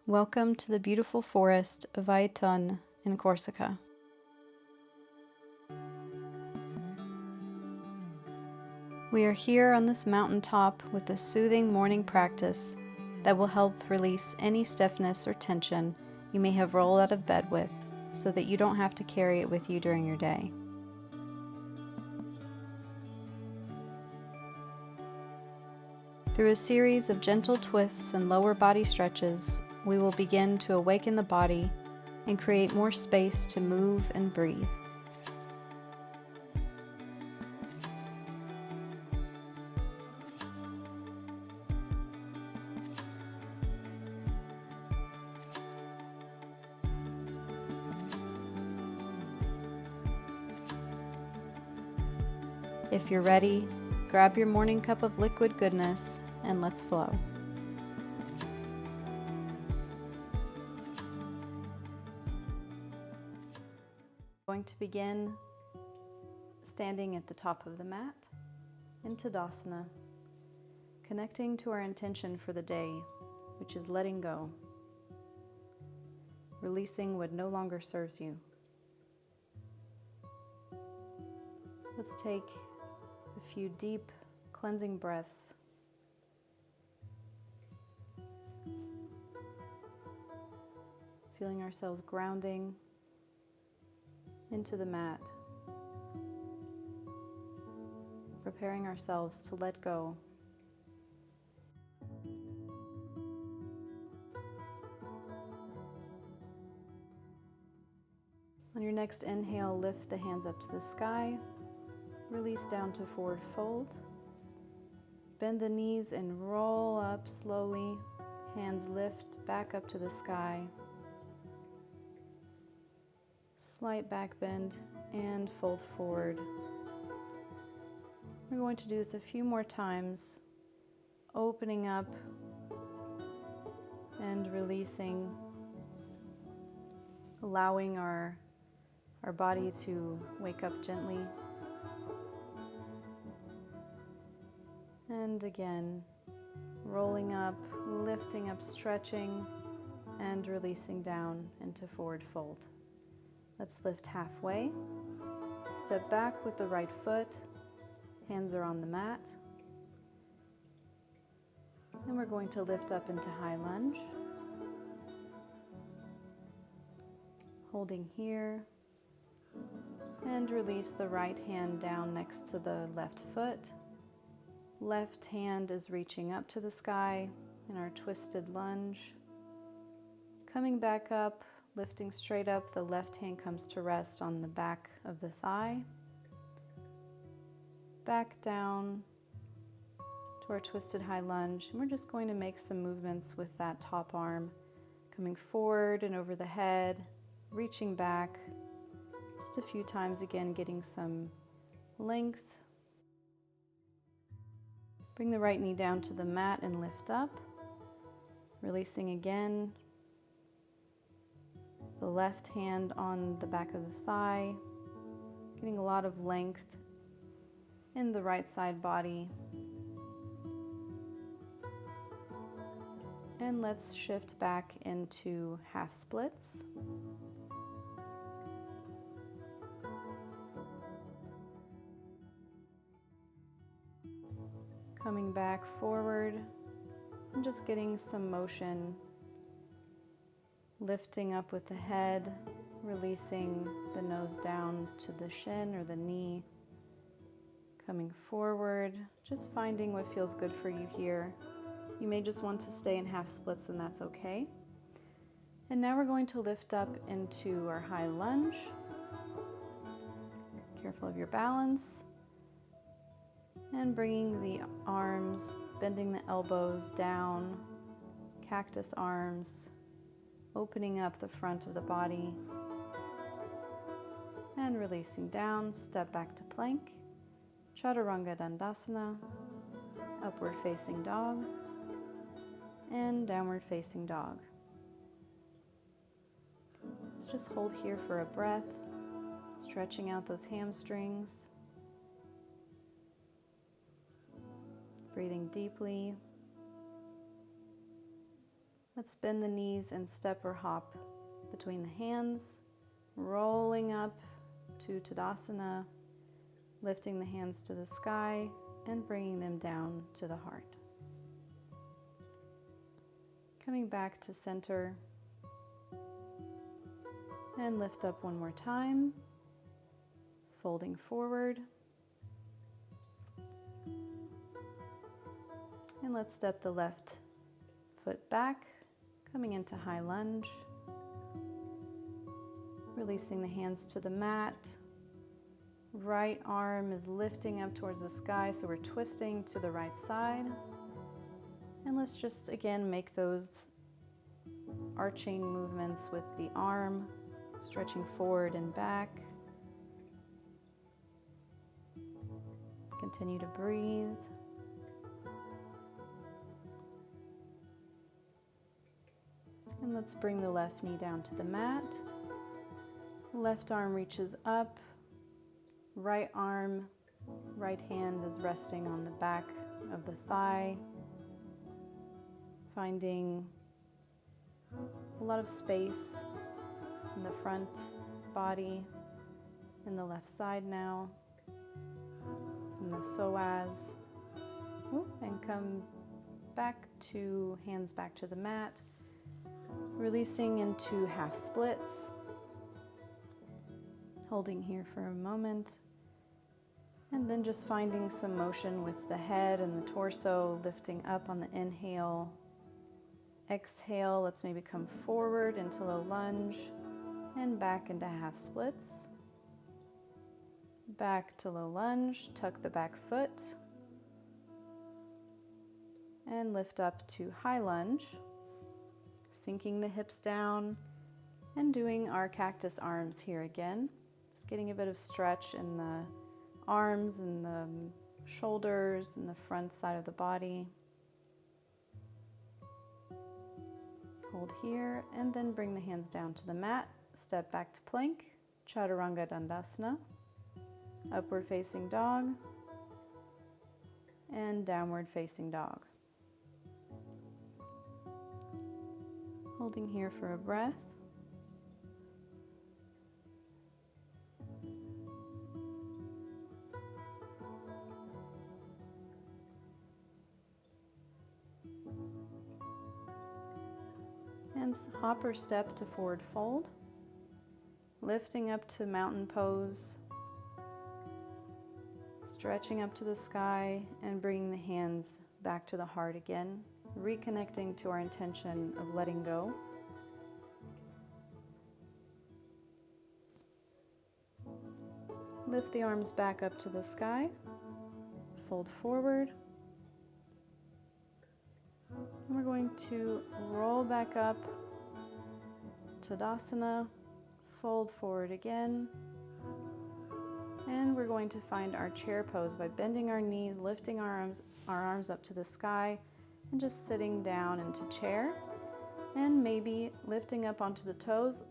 Welcome to the beautiful Forest of Aïtone in Corsica. We are here on this mountaintop with a soothing morning practice that will help release any stiffness or tension you may have rolled out of bed with, so that you don't have to carry it with you during your day. Through a series of gentle twists and lower body stretches, we will begin to awaken the body and create more space to move and breathe. If you're ready, grab your morning cup of liquid goodness and let's flow. Going to begin standing at the top of the mat in Tadasana, connecting to our intention for the day, which is letting go, releasing what no longer serves you. Let's take a few deep cleansing breaths. Feeling ourselves grounding into the mat, preparing ourselves to let go. On your next inhale, lift the hands up to the sky, release down to forward fold. Bend the knees and roll up slowly. Hands lift back up to the sky. Slight back bend and fold forward. We're going to do this a few more times, opening up and releasing, allowing our body to wake up gently. And again, rolling up, lifting up, stretching, and releasing down into forward fold. Let's lift halfway. Step back with the right foot. Hands are on the mat. And we're going to lift up into high lunge. Holding here. And release the right hand down next to the left foot. Left hand is reaching up to the sky in our twisted lunge. Coming back up, lifting straight up, the left hand comes to rest on the back of the thigh. Back down to our twisted high lunge. And we're just going to make some movements with that top arm, coming forward and over the head, reaching back. Just a few times again, getting some length. Bring the right knee down to the mat and lift up. Releasing again. The left hand on the back of the thigh. Getting a lot of length in the right side body. And let's shift back into half splits. Coming back forward and just getting some motion, lifting up with the head, releasing the nose down to the shin or the knee, coming forward, just finding what feels good for you here. You may just want to stay in half splits, and that's okay. And now we're going to lift up into our high lunge. Careful of your balance. And bringing the arms, bending the elbows down, cactus arms, opening up the front of the body, and releasing down, step back to plank, chaturanga dandasana, upward facing dog, and downward facing dog. Let's just hold here for a breath, stretching out those hamstrings. Breathing deeply, Let's bend the knees and step or hop between the hands, rolling up to Tadasana, lifting the hands to the sky and bringing them down to the heart. Coming back to center and lift up one more time, folding forward. And let's step the left foot back, coming into high lunge, releasing the hands to the mat. Right arm is lifting up towards the sky, so we're twisting to the right side. And let's just again make those arching movements with the arm, stretching forward and back. Continue to breathe. And let's bring the left knee down to the mat. Left arm reaches up. Right arm, right hand is resting on the back of the thigh, finding a lot of space in the front body, in the left side now, in the psoas. And come back to hands back to the mat, releasing into half splits, holding here for a moment. And then just finding some motion with the head and the torso, lifting up on the inhale. Exhale, let's maybe come forward into low lunge and back into half splits. Back to low lunge, tuck the back foot. And lift up to high lunge, sinking the hips down and doing our cactus arms here again. Just getting a bit of stretch in the arms and the shoulders and the front side of the body. Hold here and then bring the hands down to the mat. Step back to plank, Chaturanga Dandasana, upward facing dog, and downward facing dog. Holding here for a breath. And hop or step to forward fold, lifting up to mountain pose, stretching up to the sky and bringing the hands back to the heart again, reconnecting to our intention of letting go. Lift the arms back up to the sky, fold forward. And we're going to roll back up, Tadasana, fold forward again. And we're going to find our chair pose by bending our knees, lifting our arms up to the sky, and just sitting down into chair. And maybe lifting up onto the toes,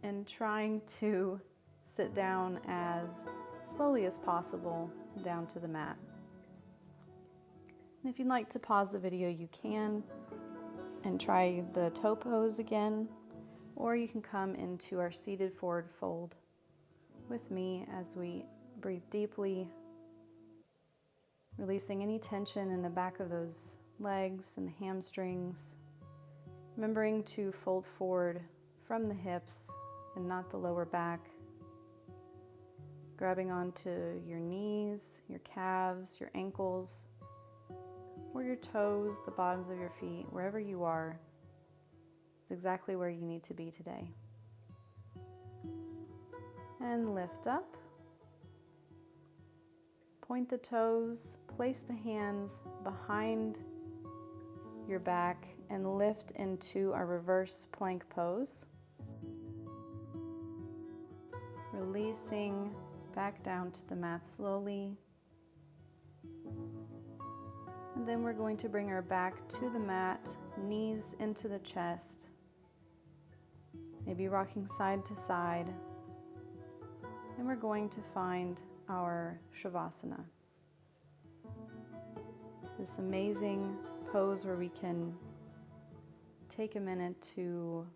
and trying to sit down as slowly as possible down to the mat. And if you'd like to pause the video, you can, and try the toe pose again, or you can come into our seated forward fold with me as we breathe deeply, releasing any tension in the back of those legs and the hamstrings, remembering to fold forward from the hips and not the lower back, grabbing onto your knees, your calves, your ankles, or your toes, the bottoms of your feet, wherever you are. It's exactly where you need to be today. And lift up. Point the toes, place the hands behind your back, and lift into our reverse plank pose. Releasing back down to the mat slowly. And then we're going to bring our back to the mat, knees into the chest, maybe rocking side to side. And we're going to find our Shavasana. This amazing pose where we can take a minute to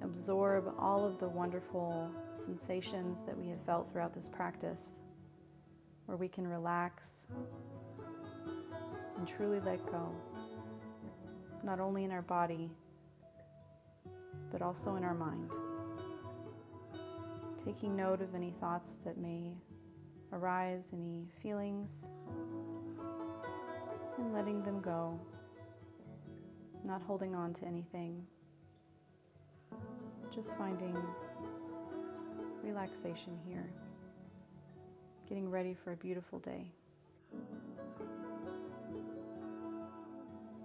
absorb all of the wonderful sensations that we have felt throughout this practice, where we can relax and truly let go, not only in our body, but also in our mind. Taking note of any thoughts that may arise, any feelings, and letting them go, not holding on to anything, just finding relaxation here, getting ready for a beautiful day.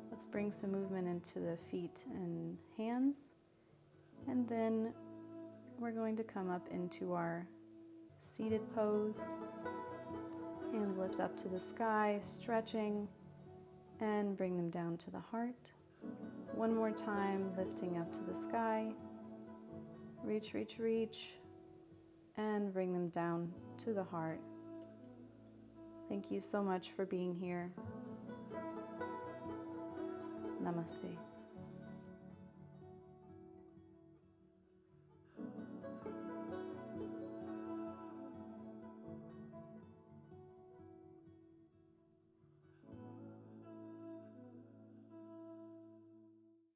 Let's bring some movement into the feet and hands, and then we're going to come up into our seated pose. Hands lift up to the sky, stretching, and bring them down to the heart. One more time, lifting up to the sky. Reach, reach, reach, and bring them down to the heart. Thank you so much for being here. Namaste.